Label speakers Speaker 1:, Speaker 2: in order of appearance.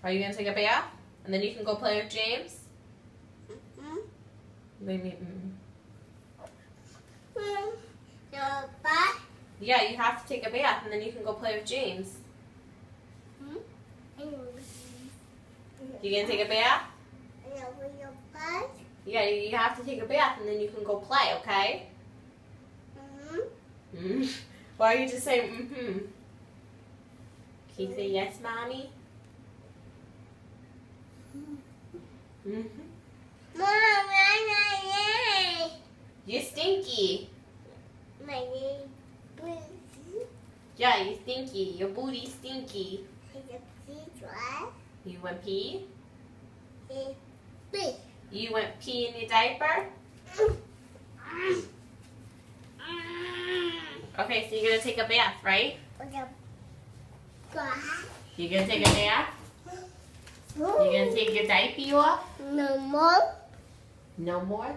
Speaker 1: Are you gonna take a bath? And then you can go play with James? Maybe. Yeah, you have to take a bath and then you can go play with James. You gonna take a bath? Yeah, you have to take a bath and then you can go play, okay? Why are you just saying mm-hmm? Can you say yes, Mommy? You're stinky. Yeah, you're stinky. Your booty's stinky. You went pee? You went pee in your diaper? Okay, so you're gonna take a bath, right? You're gonna take a bath? You're gonna take your diaper off?
Speaker 2: No more.
Speaker 1: No more?